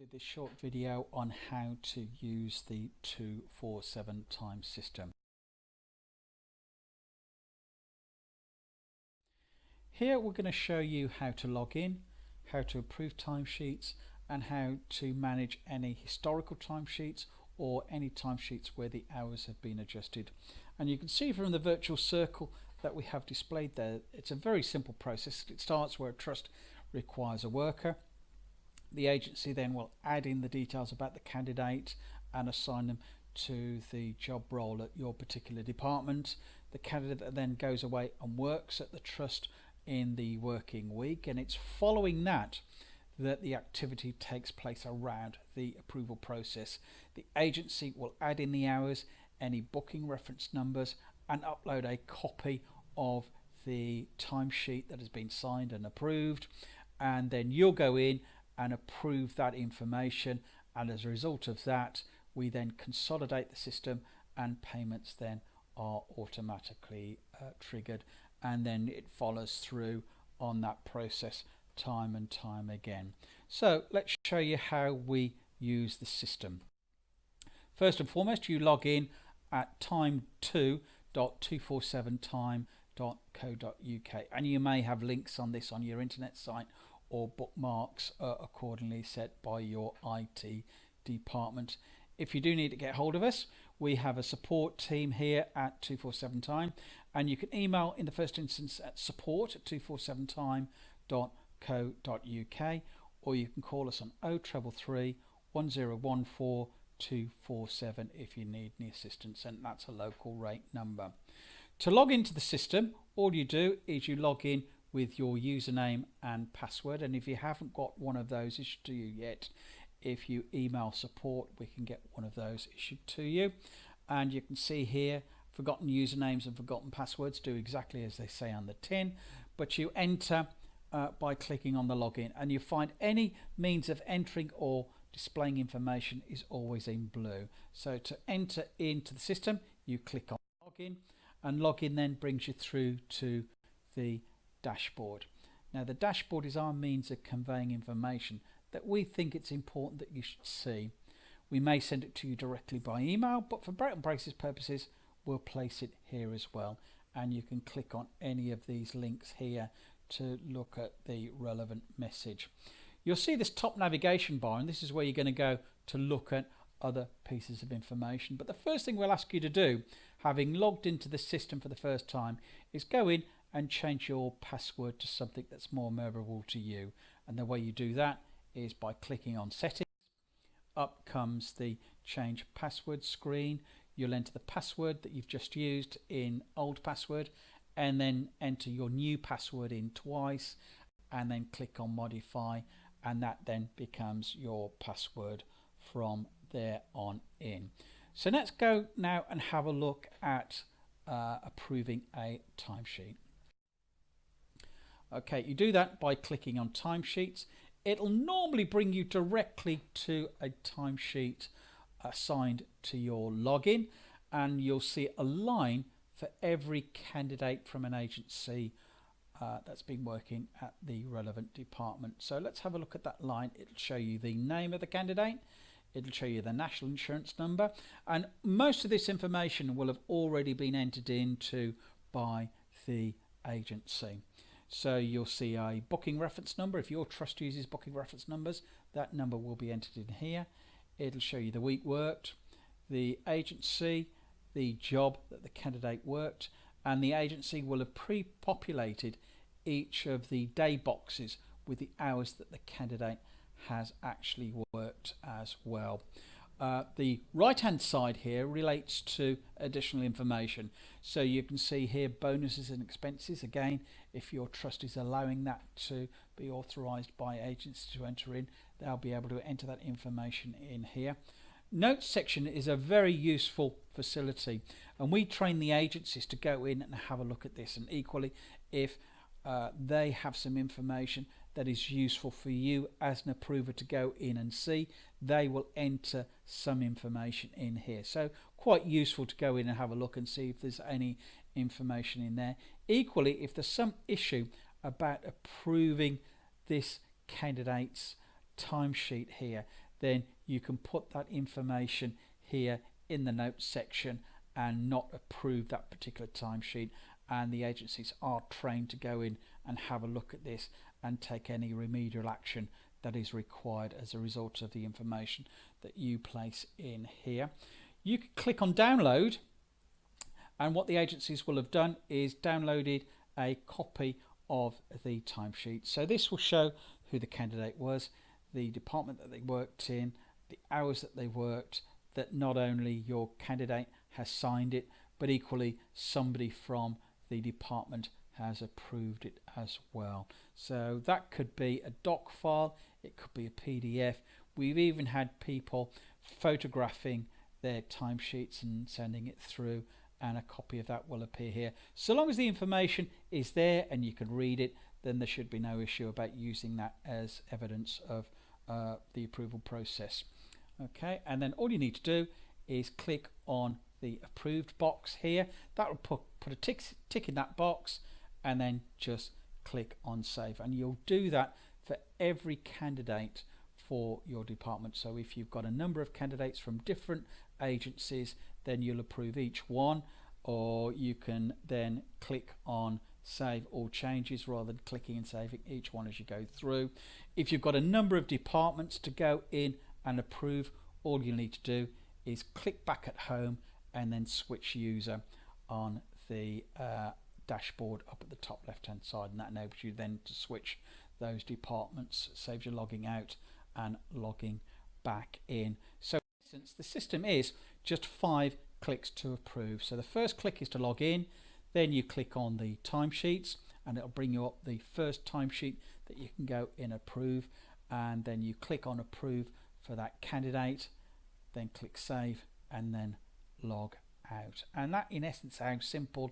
to this short video on how to use the 247 time system. Here we're going to show you how to log in, how to approve timesheets, and how to manage any historical timesheets or any timesheets where the hours have been adjusted. And you can see from the virtual circle that we have displayed there, it's a very simple process. It starts where a trust requires a worker. The agency then will add in the details about the candidate and assign them to the job role at your particular department. The candidate then goes away and works at the trust in the working week, and it's following that the activity takes place around the approval process. The agency will add in the hours, any booking reference numbers, and upload a copy of the timesheet that has been signed and approved, and then you'll go in and approve that information, and as a result of that we then consolidate the system and payments then are automatically triggered, and then it follows through on that process time and time again. So let's show you how we use the system. First and foremost, you log in at time2.247time.co.uk, and you may have links on this on your internet site or bookmarks accordingly set by your IT department. If you do need to get hold of us, we have a support team here at 247 Time, and you can email in the first instance at support@247time.co.uk, or you can call us on 0333 1014 247 if you need any assistance, and that's a local rate number. To log into the system, all you do is you log in with your username and password, and if you haven't got one of those issued to you yet, if you email support we can get one of those issued to you. And you can see here, forgotten usernames and forgotten passwords do exactly as they say on the tin, but you enter by clicking on the login, and you find any means of entering or displaying information is always in blue. So to enter into the system you click on login, and login then brings you through to the dashboard. Now the dashboard is our means of conveying information that we think it's important that you should see. We may send it to you directly by email, but for Break and Braces purposes we'll place it here as well, and you can click on any of these links here to look at the relevant message. You'll see this top navigation bar, and this is where you're going to go to look at other pieces of information. But the first thing we'll ask you to do, having logged into the system for the first time, is go in and change your password to something that's more memorable to you. And the way you do that is by clicking on settings. Up comes the change password screen. You'll enter the password that you've just used in old password, and then enter your new password in twice, and then click on modify, and that then becomes your password from there on in. So let's go now and have a look at approving a timesheet. Okay, you do that by clicking on timesheets. It'll normally bring you directly to a timesheet assigned to your login, and you'll see a line for every candidate from an agency that's been working at the relevant department. So let's have a look at that line. It'll show you the name of the candidate, it'll show you the national insurance number, and most of this information will have already been entered into by the agency. So you'll see a booking reference number. If your trust uses booking reference numbers, that number will be entered in here. It'll show you the week worked, the agency, the job that the candidate worked, and the agency will have pre-populated each of the day boxes with the hours that the candidate has actually worked as well. The right hand side here relates to additional information, so you can see here bonuses and expenses. Again, if your trust is allowing that to be authorized by agents to enter in, they'll be able to enter that information in here. Notes section is a very useful facility, and we train the agencies to go in and have a look at this, and equally if they have some information that is useful for you as an approver to go in and see, they will enter some information in here. So quite useful to go in and have a look and see if there's any information in there. Equally, if there's some issue about approving this candidate's timesheet here, then you can put that information here in the notes section and not approve that particular timesheet, and the agencies are trained to go in and have a look at this and take any remedial action that is required as a result of the information that you place in here. You can click on download, and what the agencies will have done is downloaded a copy of the timesheet. So this will show who the candidate was, the department that they worked in, the hours that they worked, that not only your candidate has signed it, but equally somebody from the department has approved it as well. So that could be a doc file, it could be a PDF. We've even had people photographing their timesheets and sending it through, and a copy of that will appear here. So long as the information is there and you can read it, then there should be no issue about using that as evidence of the approval process. Okay, and then all you need to do is click on the approved box here. That will put a tick in that box, and then just click on save, and you'll do that for every candidate for your department. So if you've got a number of candidates from different agencies, then you'll approve each one, or you can then click on save all changes rather than clicking and saving each one as you go through. If you've got a number of departments to go in and approve, all you need to do is click back at home and then switch user on the dashboard up at the top left hand side, and that enables you then to switch those departments, saves you logging out and logging back in. So in essence, the system is just 5 clicks to approve. So the first click is to log in, then you click on the timesheets and it'll bring you up the first timesheet that you can go in approve, and then you click on approve for that candidate, then click save and then log out. And that in essence how simple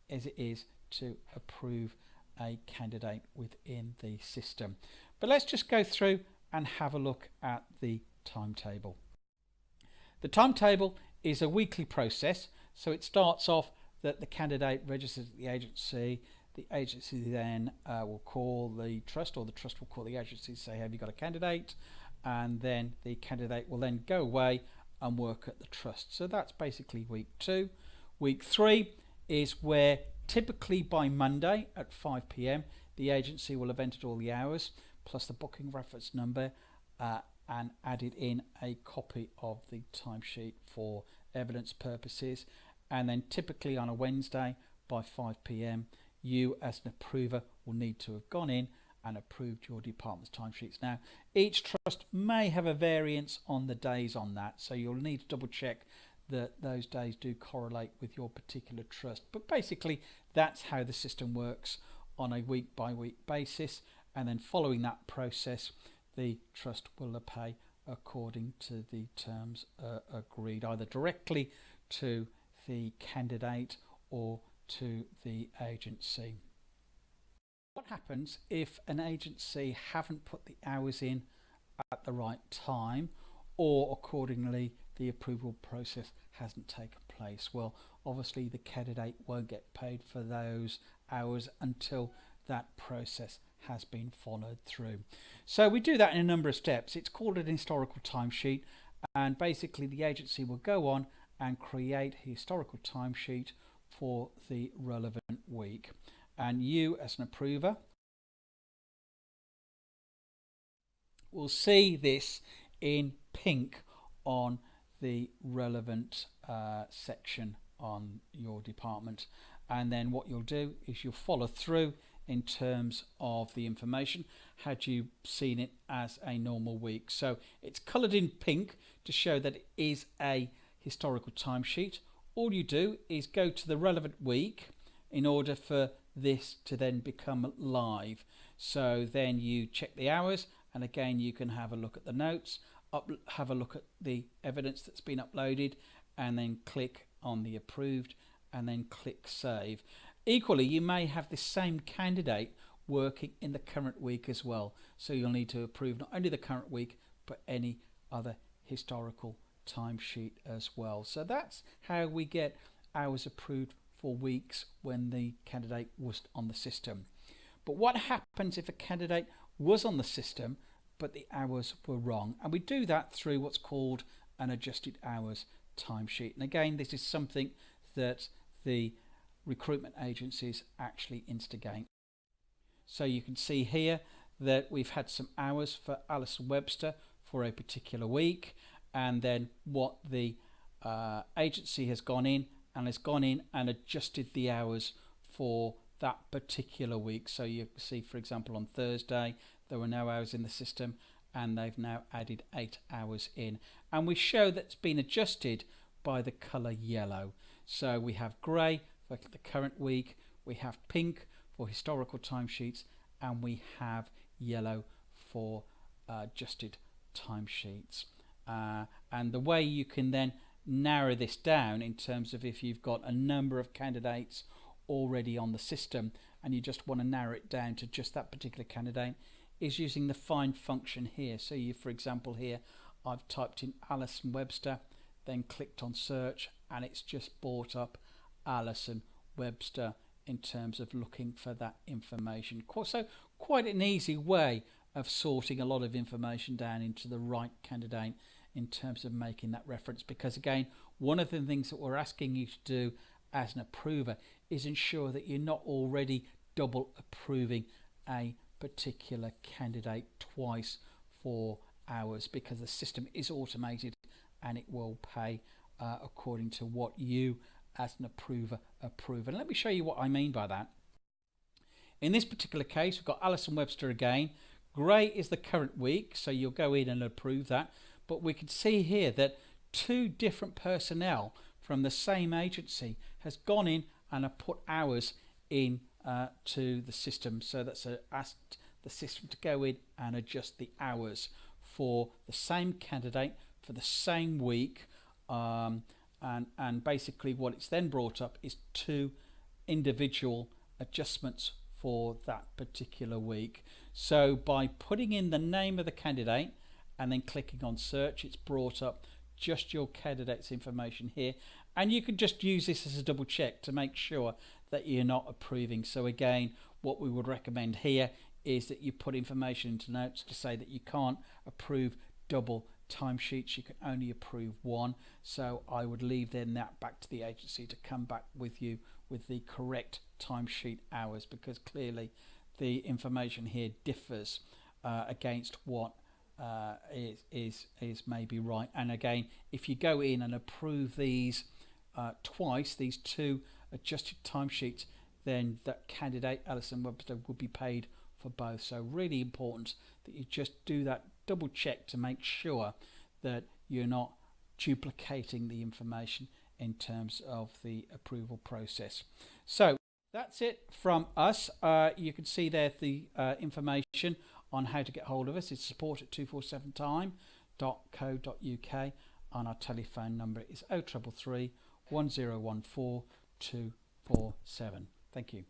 as it is to approve a candidate within the system. But let's just go through and have a look at the timetable. The timetable is a weekly process, so it starts off that the candidate registers at the agency then will call the trust, or the trust will call the agency to say, have you got a candidate? And then the candidate will then go away and work at the trust. So that's basically week 2. Week 3 is where typically by Monday at 5 p.m. the agency will have entered all the hours plus the booking reference number and added in a copy of the timesheet for evidence purposes. And then typically on a Wednesday by 5 p.m. you as an approver will need to have gone in and approved your department's timesheets. Now each trust may have a variance on the days on that, so you'll need to double check that those days do correlate with your particular trust. But basically that's how the system works on a week by week basis, and then following that process the trust will pay according to the terms agreed, either directly to the candidate or to the agency. What happens if an agency haven't put the hours in at the right time, or accordingly the approval process hasn't taken place? Well, obviously the candidate won't get paid for those hours until that process has been followed through. So we do that in a number of steps. It's called an historical timesheet, and basically the agency will go on and create a historical timesheet for the relevant week, and you as an approver will see this in pink on the relevant section on your department. And then what you'll do is you'll follow through in terms of the information had you seen it as a normal week. So it's coloured in pink to show that it is a historical timesheet. All you do is go to the relevant week in order for this to then become live. So then you check the hours, and again you can have a look at the notes, have a look at the evidence that's been uploaded, and then click on the approved and then click save. Equally, you may have the same candidate working in the current week as well, so you'll need to approve not only the current week but any other historical timesheet as well. So that's how we get hours approved for weeks when the candidate was on the system. But what happens if a candidate was on the system but the hours were wrong. And we do that through what's called an adjusted hours timesheet. And again, this is something that the recruitment agencies actually instigate. So you can see here that we've had some hours for Alison Webster for a particular week, and then what the agency has gone in and adjusted the hours for that particular week. So you see, for example, on Thursday there were no hours in the system, and they've now added 8 hours in, and we show that's been adjusted by the colour yellow. So we have grey for the current week, we have pink for historical timesheets, and we have yellow for adjusted timesheets. And the way you can then narrow this down in terms of if you've got a number of candidates already on the system and you just want to narrow it down to just that particular candidate is using the find function here. So you, for example, here I've typed in Alison Webster, then clicked on search, and it's just brought up Alison Webster in terms of looking for that information. So quite an easy way of sorting a lot of information down into the right candidate in terms of making that reference, because again, one of the things that we're asking you to do as an approver is ensure that you're not already double approving a particular candidate twice for hours, because the system is automated and it will pay according to what you as an approver approve. And let me show you what I mean by that. In this particular case, we've got Alison Webster again. Grey is the current week, so you'll go in and approve that. But we can see here that 2 different personnel from the same agency has gone in and have put hours in to the system. So that's asked the system to go in and adjust the hours for the same candidate for the same week. And basically what it's then brought up is 2 individual adjustments for that particular week. So by putting in the name of the candidate and then clicking on search, it's brought up just your candidate's information here, and you can just use this as a double check to make sure that you're not approving. So again, what we would recommend here is that you put information into notes to say that you can't approve double timesheets, you can only approve 1. So I would leave then that back to the agency to come back with you with the correct timesheet hours, because clearly the information here differs against what is maybe right. And again, if you go in and approve these twice, these 2 adjusted timesheets, then that candidate Alison Webster will be paid for both. So really important that you just do that double check to make sure that you're not duplicating the information in terms of the approval process. So that's it from us. You can see there the information on how to get hold of us. It's support@247time.co.uk, and our telephone number is 0333 1014 247. Thank you.